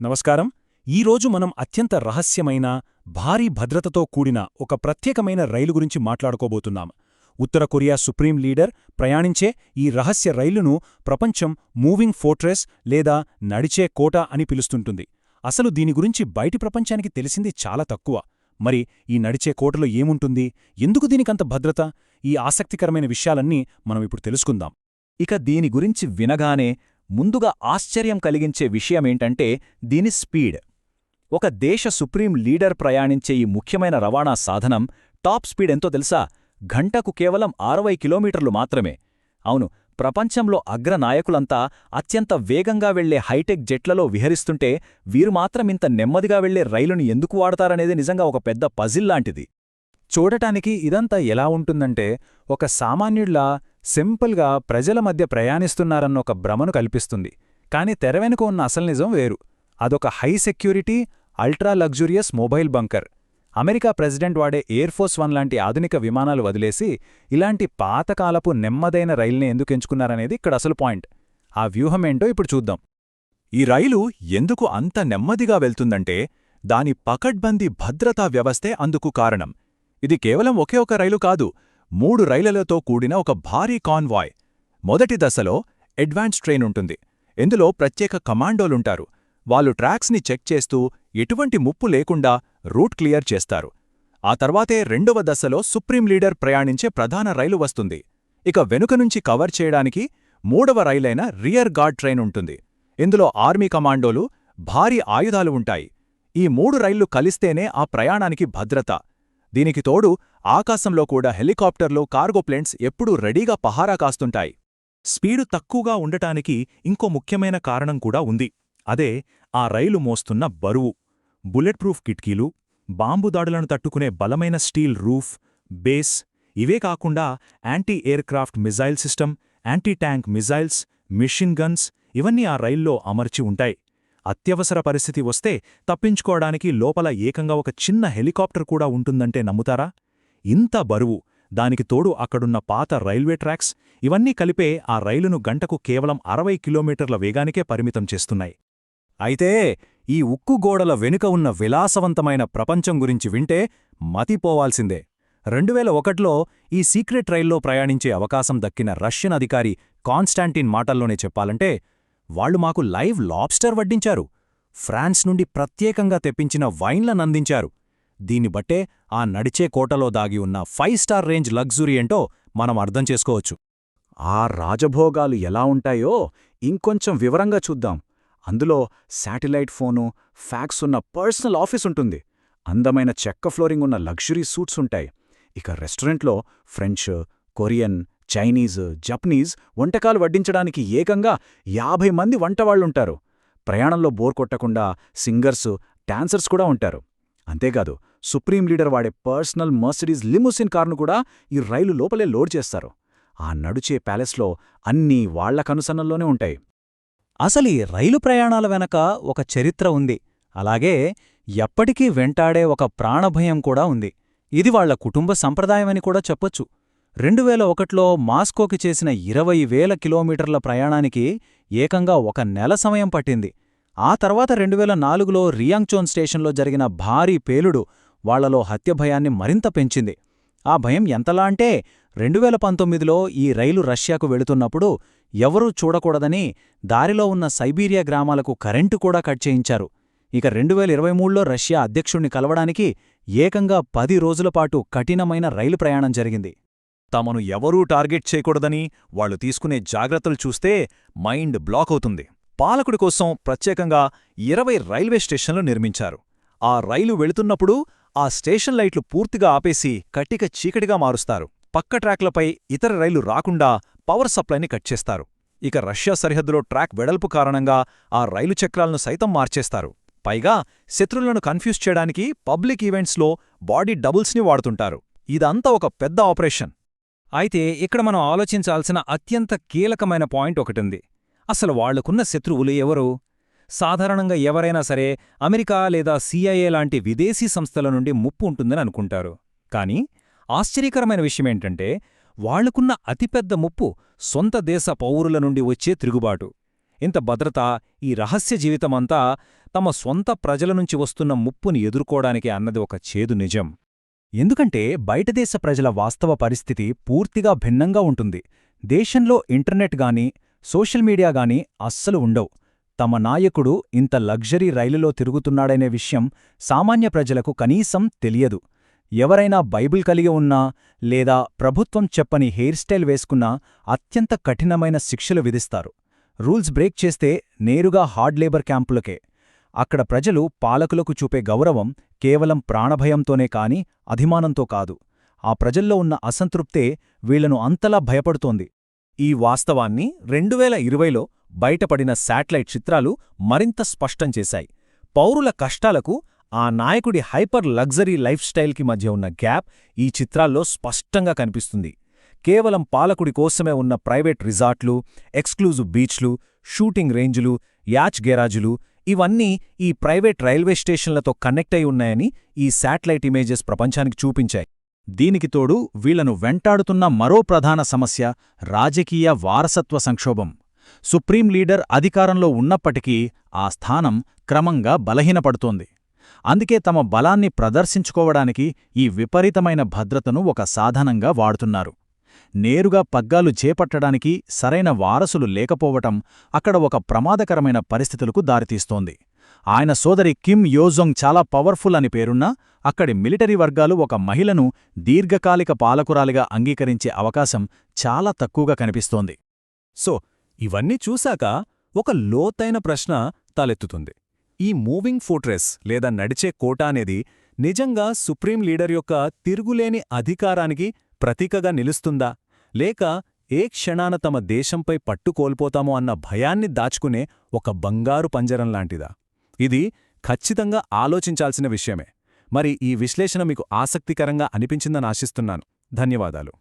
నమస్కారం. ఈరోజు మనం అత్యంత రహస్యమైన, భారీ భద్రతతో కూడిన ఒక ప్రత్యేకమైన రైలు గురించి మాట్లాడుకోబోతున్నాం. ఉత్తర కొరియా సుప్రీం లీడర్ ప్రయాణించే ఈ రహస్య రైలును ప్రపంచం మూవింగ్ ఫోర్ట్రెస్ లేదా నడిచే కోట అని పిలుస్తుంటుంది. అసలు దీని గురించి బయటి ప్రపంచానికి తెలిసింది చాలా తక్కువ. మరి ఈ నడిచే కోటలో ఏముంటుంది, ఎందుకు దీనికంత భద్రత? ఈ ఆసక్తికరమైన విషయాలన్నీ మనం ఇప్పుడు తెలుసుకుందాం. ఇక దీని గురించి వినగానే ముందుగా ఆశ్చర్యం కలిగించే విషయమేంటంటే దీని స్పీడ్. ఒక దేశ సుప్రీం లీడర్ ప్రయాణించే ఈ ముఖ్యమైన రవాణా సాధనం టాప్ స్పీడ్ ఎంతో తెలుసా? గంటకు కేవలం 60 కిలోమీటర్లు మాత్రమే. అవును, ప్రపంచంలో అగ్రనాయకులంతా అత్యంత వేగంగా వెళ్లే హైటెక్ జెట్లలో విహరిస్తుంటే వీరు మాత్రం ఇంత నెమ్మదిగా వెళ్లే రైలును ఎందుకు వాడతారనేది నిజంగా ఒక పెద్ద పజిల్ లాంటిది. చూడటానికి ఇదంతా ఎలా ఉంటుందంటే, ఒక సామాన్యుడిలా సింపుల్గా ప్రజల మధ్య ప్రయాణిస్తున్నారన్న ఒక భ్రమను కల్పిస్తుంది. కాని తెరవెనుక ఉన్న అసలు నిజం వేరు. అదొక high security, ultra luxurious mobile bunker. America president వాడే ఎయిర్ ఫోర్స్ వన్ లాంటి ఆధునిక విమానాలు వదిలేసి ఇలాంటి పాతకాలపు నెమ్మదైన రైల్ని ఎందుకెంచుకున్నారనేది ఇక్కడ అసలు పాయింట్. ఆ వ్యూహమేంటో ఇప్పుడు చూద్దాం. ఈ రైలు ఎందుకు అంత నెమ్మదిగా వెళ్తుందంటే దాని పకడ్బందీ భద్రతా వ్యవస్థే అందుకు కారణం. ఇది కేవలం ఒకే ఒక రైలు కాదు, 3 రైళ్లతో కూడిన ఒక భారీ కాన్వాయ్. మొదటి దశలో అడ్వాన్స్ ట్రైన్ ఉంటుంది. ఇందులో ప్రత్యేక కమాండోలుంటారు. వాళ్ళు ట్రాక్స్ని చెక్ చేస్తూ ఎటువంటి ముప్పు లేకుండా రూట్ క్లియర్ చేస్తారు. ఆ తర్వాతే రెండవ దశలో సుప్రీం లీడర్ ప్రయాణించే ప్రధాన రైలు వస్తుంది. ఇక వెనుక నుంచి కవర్ చేయడానికి 3వ రైలైన రియర్ గార్డ్ ట్రైన్ ఉంటుంది. ఇందులో ఆర్మీ కమాండోలు, భారీ ఆయుధాలు ఉంటాయి. ఈ 3 రైళ్లు కలిస్తేనే ఆ ప్రయాణానికి భద్రత. దీనికి తోడు ఆకాశంలో కూడా హెలికాప్టర్లు, కార్గో ప్లేన్స్ ఎప్పుడూ రెడీగా పహారా కాస్తుంటాయి. స్పీడు తక్కువగా ఉండటానికి ఇంకో ముఖ్యమైన కారణం కూడా ఉంది. అదే ఆ రైలు మోస్తున్న బరువు. బుల్లెట్ ప్రూఫ్ కిటికీలు, బాంబు దాడులను తట్టుకునే బలమైన స్టీల్ రూఫ్, బేస్, ఇవే కాకుండా anti aircraft missile system, anti tank missiles, machine guns ఇవన్నీ ఆ రైల్లో అమర్చి ఉంటాయి. అత్యవసర పరిస్థితి వస్తే తప్పించుకోవడానికి లోపల ఏకంగా ఒక చిన్న హెలికాప్టర్ కూడా ఉంటుందంటే నమ్ముతారా? ఇంత బరువు, దానికి తోడు అక్కడున్న పాత రైల్వే ట్రాక్స్, ఇవన్నీ కలిపే ఆ రైలును గంటకు కేవలం 60 కిలోమీటర్ల వేగానికే పరిమితం చేస్తున్నాయి. అయితే ఈ ఉక్కు గోడల వెనుక ఉన్న విలాసవంతమైన ప్రపంచం గురించి వింటే మతిపోవాల్సిందే. 2001లో ఈ సీక్రెట్ రైల్లో ప్రయాణించే అవకాశం దక్కిన రష్యన్ అధికారి కాన్స్టాంటిన్ మాటల్లోనే చెప్పాలంటే, వాళ్లు మాకు లైవ్ లాబ్స్టర్ వడ్డించారు, ఫ్రాన్స్ నుండి ప్రత్యేకంగా తెప్పించిన వైన్లనందించారు. దీన్ని బట్టే ఆ నడిచే కోటలో దాగి ఉన్న 5 స్టార్ రేంజ్ లగ్జరీ ఏంటో మనం అర్థం చేసుకోవచ్చు. ఆ రాజభోగాలు ఎలా ఉంటాయో ఇంకొంచెం వివరంగా చూద్దాం. అందులో శాటిలైట్ ఫోను, ఫ్యాక్స్ ఉన్న పర్సనల్ ఆఫీస్ ఉంటుంది. అందమైన చెక్క ఫ్లోరింగ్ ఉన్న లగ్జరీ సూట్స్ ఉంటాయి. ఇక రెస్టారెంట్లో ఫ్రెంచ్, కొరియన్, చైనీస్, జపనీస్ వంటకాలు వడ్డించడానికి ఏకంగా 50 మంది వంటవాళ్లుంటారు. ప్రయాణంలో బోర్ కొట్టకుండా సింగర్సు, డాన్సర్స్ కూడా ఉంటారు. అంతేకాదు, సుప్రీం లీడర్ వాడే పర్సనల్ మర్సిడీస్ లిమోసిన్ కార్ను కూడా ఈ రైలు లోపలే లోడ్ చేస్తారు. ఆ నడుచే ప్యాలెస్లో అన్నీ వాళ్ల కనుసన్నల్లోనే ఉంటాయి. అసలీ రైలు ప్రయాణాల వెనక ఒక చరిత్ర ఉంది. అలాగే ఎప్పటికీ వెంటాడే ఒక ప్రాణభయం కూడా ఉంది. ఇది వాళ్ల కుటుంబ సంప్రదాయమని కూడా చెప్పొచ్చు. 2001లో మాస్కోకి చేసిన 20,000 కిలోమీటర్ల ప్రయాణానికి ఏకంగా 1 నెల సమయం పట్టింది. ఆ తర్వాత 2004లో రియాంగ్చోన్ స్టేషన్లో జరిగిన భారీ పేలుడు వాళ్లలో హత్యభయాన్ని మరింత పెంచింది. ఆ భయం ఎంతలా అంటే 2019లో ఈ రైలు రష్యాకు వెళుతున్నప్పుడు ఎవరూ చూడకూడదని దారిలో ఉన్న సైబీరియా గ్రామాలకు కరెంటు కూడా కట్ చేయించారు. ఇక 2023లో రష్యా అధ్యక్షుణ్ణి కలవడానికి ఏకంగా 10 రోజులపాటు కఠినమైన రైలు ప్రయాణం జరిగింది. తమను ఎవరూ టార్గెట్ చేయకూడదని వాళ్లు తీసుకునే జాగ్రత్తలు చూస్తే మైండ్ బ్లాక్ అవుతుంది. పాలకుడి కోసం ప్రత్యేకంగా 20 రైల్వే స్టేషన్లు నిర్మించారు. ఆ రైలు వెళుతున్నప్పుడు ఆ స్టేషన్ లైట్లు పూర్తిగా ఆపేసి కట్టిక చీకటిగా మారుస్తారు. పక్క ట్రాక్లపై ఇతర రైలు రాకుండా పవర్ సప్లైని కట్ చేస్తారు. ఇక రష్యా సరిహద్దులో ట్రాక్ వెడల్పు కారణంగా ఆ రైలు చక్రాలను సైతం మార్చేస్తారు. పైగా శత్రువులను కన్ఫ్యూజ్ చేయడానికి పబ్లిక్ ఈవెంట్స్లో బాడీ డబుల్స్ని వాడుతుంటారు. ఇదంతా ఒక పెద్ద ఆపరేషన్. అయితే ఇక్కడ మనం ఆలోచించాల్సిన అత్యంత కీలకమైన పాయింట్ ఒకటుంది. అసలు వాళ్లకున్న శత్రువులు ఎవరు? సాధారణంగా ఎవరైనా సరే అమెరికా లేదా CIA లాంటి విదేశీ సంస్థల నుండి ముప్పు ఉంటుందని అనుకుంటారు. కానీ ఆశ్చర్యకరమైన విషయమేంటంటే, వాళ్లకున్న అతిపెద్ద ముప్పు సొంత దేశ పౌరుల నుండి వచ్చే తిరుగుబాటు. ఇంత భద్రత, ఈ రహస్య జీవితమంతా తమ సొంత ప్రజల నుంచి వస్తున్న ముప్పుని ఎదుర్కోవడానికి అన్నది ఒక చేదు నిజం. ఎందుకంటే బయటదేశ ప్రజల వాస్తవ పరిస్థితి పూర్తిగా భిన్నంగా ఉంటుంది. దేశంలో ఇంటర్నెట్ గానీ సోషల్ మీడియా గానీ అస్సలు ఉండవు. తమ నాయకుడు ఇంత లగ్జరీ రైలులో తిరుగుతున్నాడనే విషయం సామాన్య ప్రజలకు కనీసం తెలియదు. ఎవరైనా బైబిల్ కలిగి ఉన్నా లేదా ప్రభుత్వం చెప్పని హెయిర్ స్టైల్ వేసుకున్నా అత్యంత కఠినమైన శిక్షలు విధిస్తారు. రూల్స్ బ్రేక్ చేస్తే నేరుగా హార్డ్ లేబర్ క్యాంపులకే. అక్కడ ప్రజలు పాలకులకు చూపే గౌరవం కేవలం ప్రాణభయంతోనే కాని అభిమానంతో కాదు. ఆ ప్రజల్లో ఉన్న అసంతృప్తే వీళ్లను అంతలా భయపడుతోంది. ఈ వాస్తవాన్ని 2020లో బయటపడిన శాటిలైట్ చిత్రాలు మరింత స్పష్టం చేశాయి. పౌరుల కష్టాలకు ఆ నాయకుడి హైపర్ లగ్జరీ లైఫ్ స్టైల్కి మధ్య ఉన్న గ్యాప్ ఈ చిత్రాల్లో స్పష్టంగా కనిపిస్తుంది. కేవలం పాలకుడి కోసమే ఉన్న ప్రైవేట్ రిసార్ట్లు, ఎక్స్క్లూజివ్ బీచ్లు, షూటింగ్ రేంజులు, యాచ్ గెరాజులు ఇవన్నీ ఈ ప్రైవేట్ రైల్వే స్టేషన్లతో కనెక్ట్ అయి ఉన్నాయని ఈ శాటిలైట్ ఇమేజెస్ ప్రపంచానికి చూపించాయి. దీనికి తోడు వీళ్లను వెంటాడుతున్న మరో ప్రధాన సమస్య రాజకీయ వారసత్వ సంక్షోభం. సుప్రీం లీడర్ అధికారంలో ఉన్నప్పటికీ ఆ స్థానం క్రమంగా బలహీనపడుతోంది. అందుకే తమ బలాన్ని ప్రదర్శించుకోవడానికి ఈ విపరీతమైన భద్రతను ఒక సాధనంగా వాడుతున్నారు. నేరుగా పగ్గాలు చేపట్టడానికి సరైన వారసులు లేకపోవటం అక్కడ ఒక ప్రమాదకరమైన పరిస్థితులకు దారితీస్తోంది. ఆయన సోదరి కిమ్ యోజొంగ్ చాలా పవర్ఫుల్ అని పేరున్నా అక్కడి మిలిటరీ వర్గాలు ఒక మహిళను దీర్ఘకాలిక పాలకురాలిగా అంగీకరించే అవకాశం చాలా తక్కువగా కనిపిస్తోంది. సో ఇవన్నీ చూశాక ఒక లోతైన ప్రశ్న తలెత్తుతుంది. ఈ మూవింగ్ ఫోర్ట్రెస్ లేదా నడిచే కోట అనేది నిజంగా సుప్రీం లీడర్ యొక్క తిరుగులేని అధికారానికి ప్రతీకగా నిలుస్తుందా, లేక ఏ క్షణాన తమ దేశంపై పట్టు కోల్పోతామో అన్న భయాన్ని దాచుకునే ఒక బంగారు పంజరంలాంటిదా? ఇది ఖచ్చితంగా ఆలోచించాల్సిన విషయమే. మరి ఈ విశ్లేషణ మీకు ఆసక్తికరంగా అనిపించిందని ఆశిస్తున్నాను. ధన్యవాదాలు.